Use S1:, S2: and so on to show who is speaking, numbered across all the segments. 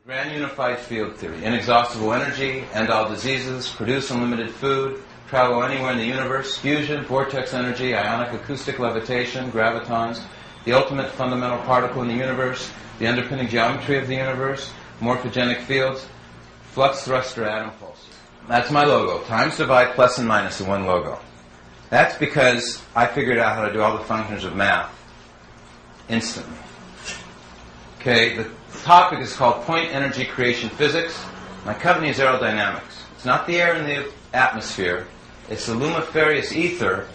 S1: Grand unified field theory. Inexhaustible energy, end all diseases, produce unlimited food, travel anywhere in the universe, fusion, vortex energy, ionic acoustic levitation, gravitons, the ultimate fundamental particle in the universe, the underpinning geometry of the universe, morphogenic fields, flux thruster atom pulse. That's my logo. Times divide plus and minus in one logo. That's because I figured out how to do all the functions of math instantly. Okay, the topic is called Point Energy Creation Physics. My company is aerodynamics. It's not the air in the atmosphere. It's the lumiferious ether,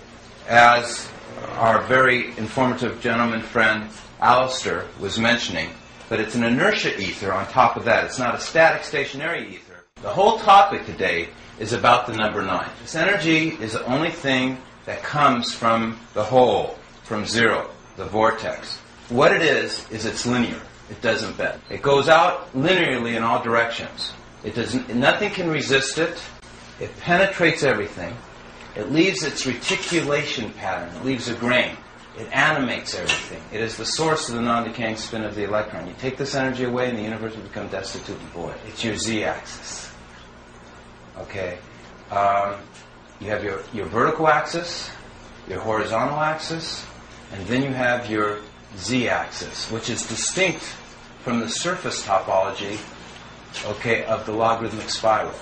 S1: as our very informative gentleman friend Alistair was mentioning. But it's an inertia ether on top of that. It's not a static, stationary ether. The whole topic today is about the number 9. This energy is the only thing that comes from the whole, from zero, the vortex. What it is it's linear. It doesn't bend. It goes out linearly in all directions. Nothing can resist it. It penetrates everything. It leaves its reticulation pattern. It leaves a grain. It animates everything. It is the source of the non-decaying spin of the electron. You take this energy away and the universe will become destitute and void. It's your z-axis. Okay? You have your vertical axis, your horizontal axis, and then you have your z-axis, which is distinct from the surface topology, okay, of the logarithmic spiral.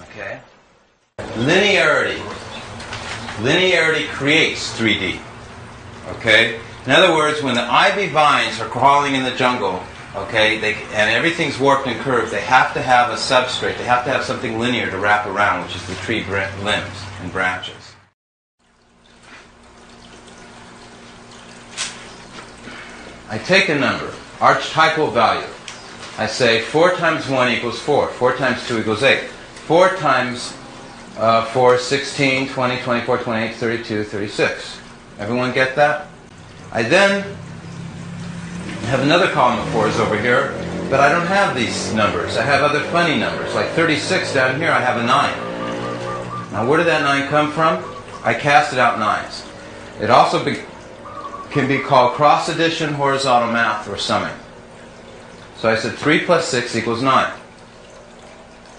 S1: Okay? Linearity. Linearity creates 3D. Okay? In other words, when the ivy vines are crawling in the jungle, okay, and everything's warped and curved, they have to have a substrate. They have to have something linear to wrap around, which is the tree limbs and branches. I take a number, archetypal value. I say 4 times 1 equals 4. 4 times 2 equals 8. 4 times 4 is 16, 20, 24, 28, 32, 36. Everyone get that? I then have another column of 4s over here, but I don't have these numbers. I have other funny numbers. Like 36 down here, I have a 9. Now where did that 9 come from? I casted out 9s. It also can be called cross addition, horizontal math, or summing. So I said 3 plus 6 equals 9.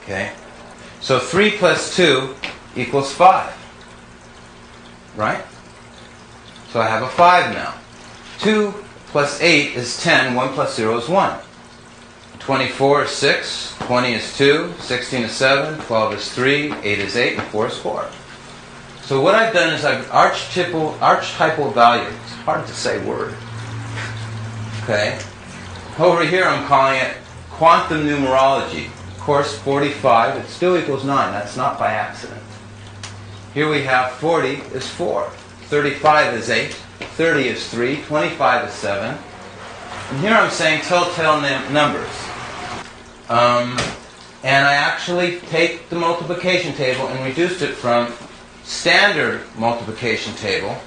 S1: Okay? So 3 plus 2 equals 5. Right? So I have a 5 now. 2 plus 8 is 10. 1 plus 0 is 1. 24 is 6. 20 is 2. 16 is 7. 12 is 3. 8 is 8. And 4 is 4. So what I've done is I've archetypal value. It's hard to say word. Okay? Over here I'm calling it quantum numerology. Course 45, it still equals 9. That's not by accident. Here we have 40 is 4. 35 is 8. 30 is 3. 25 is 7. And here I'm saying telltale numbers. And I actually take the multiplication table and reduced it from standard multiplication table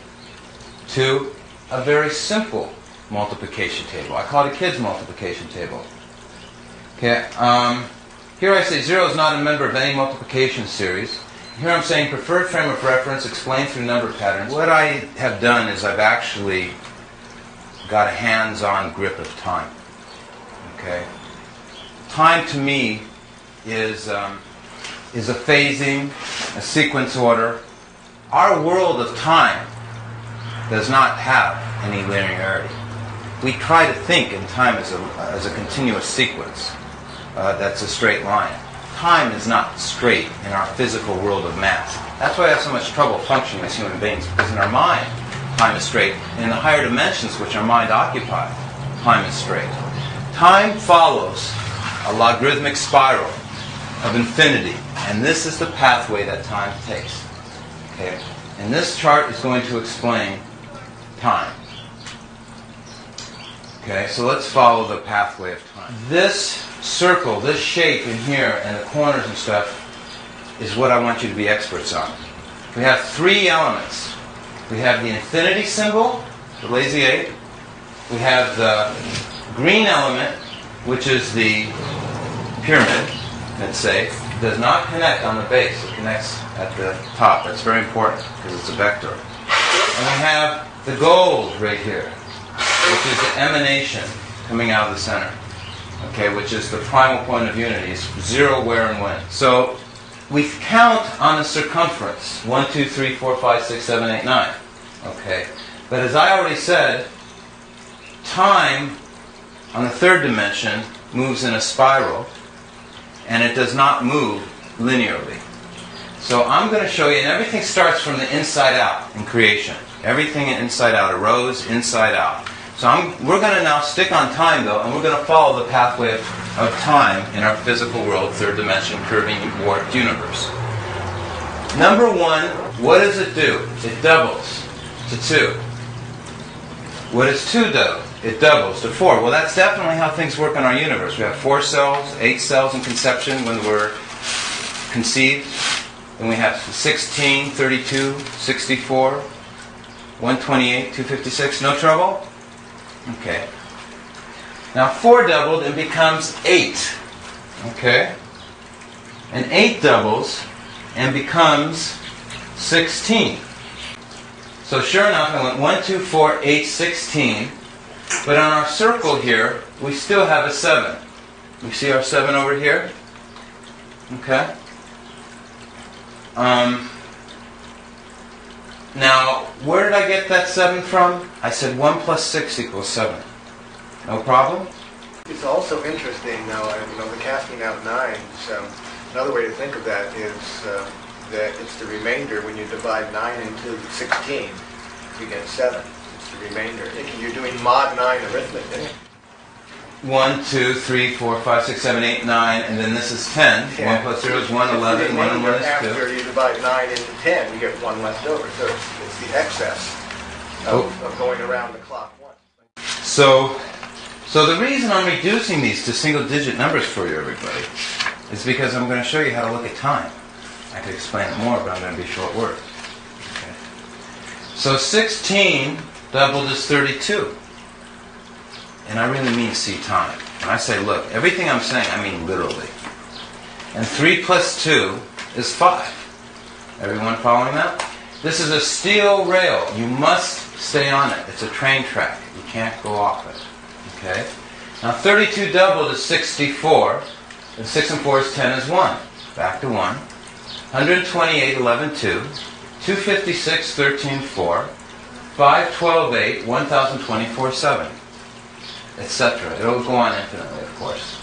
S1: to a very simple multiplication table. I call it a kid's multiplication table. Okay. Here I say 0 is not a member of any multiplication series. Here I'm saying preferred frame of reference explained through number patterns. What I have done is I've actually got a hands-on grip of time. Okay. Time to me is a phasing, a sequence order. Our world of time does not have any linearity. We try to think in time as a continuous sequence. That's a straight line. Time is not straight in our physical world of mass. That's why I have so much trouble functioning as human beings, because in our mind, time is straight. And in the higher dimensions which our mind occupies, time is straight. Time follows a logarithmic spiral of infinity, and this is the pathway that time takes. Okay? And this chart is going to explain time. Okay, so let's follow the pathway of time. This circle, this shape in here, and the corners and stuff, is what I want you to be experts on. We have 3 elements. We have the infinity symbol, the lazy 8. We have the green element, which is the pyramid, let's say. It does not connect on the base. It connects at the top. That's very important because it's a vector. And we have the gold right here, which is the emanation coming out of the center. okay, which is the primal point of unity, is 0, where, and when. So we count on the circumference, 1, 2, 3, 4, 5, 6, 7, 8, 9. Okay, but as I already said, time on the third dimension moves in a spiral, and it does not move linearly. So I'm going to show you, and everything starts from the inside out in creation. Everything inside out arose inside out. So we're going to now stick on time, though, and we're going to follow the pathway of time in our physical world, third dimension, curving, warped universe. Number one, what does it do? It doubles to 2. What does 2 do? It doubles to 4. Well, that's definitely how things work in our universe. We have 4 cells, 8 cells in conception when we're conceived. Then we have 16, 32, 64, 128, 256. No trouble? Okay. Now 4 doubled and becomes 8. Okay? And 8 doubles and becomes 16. So sure enough, I went 1, 2, 4, 8, 16. But on our circle here, we still have a 7. You see our 7 over here? Okay? Now, where did I get that 7 from? I said 1 plus 6 equals 7. No problem?
S2: It's also interesting, though, the casting out 9. So another way to think of that is that it's the remainder. When you divide 9 into 16, you get 7. It's the remainder. You're doing mod 9 arithmetic.
S1: 1, 2, 3, 4, 5, 6, 7, 8, 9, and then this is 10.
S2: Yeah.
S1: 1 plus 0 is 1, 11, 1 and 1 is 2.
S2: After you divide 9 into 10, you get 1 left over. So it's the excess of going around the clock once.
S1: So the reason I'm reducing these to single-digit numbers for you, everybody, is because I'm going to show you how to look at time. I could explain it more, but I'm going to be short words. Okay. So 16 doubled is 32. And I really mean see time. When I say look, everything I'm saying, I mean literally. And 3 plus 2 is 5. Everyone following that? This is a steel rail. You must stay on it. It's a train track. You can't go off it. Okay? Now 32 doubled is 64. And 6 and 4 is 10 is 1. Back to 1. 128, 11, 2. 256, 13, 4. 5, 12, 8. 1024, 7. Etc. It'll go on infinitely, of course.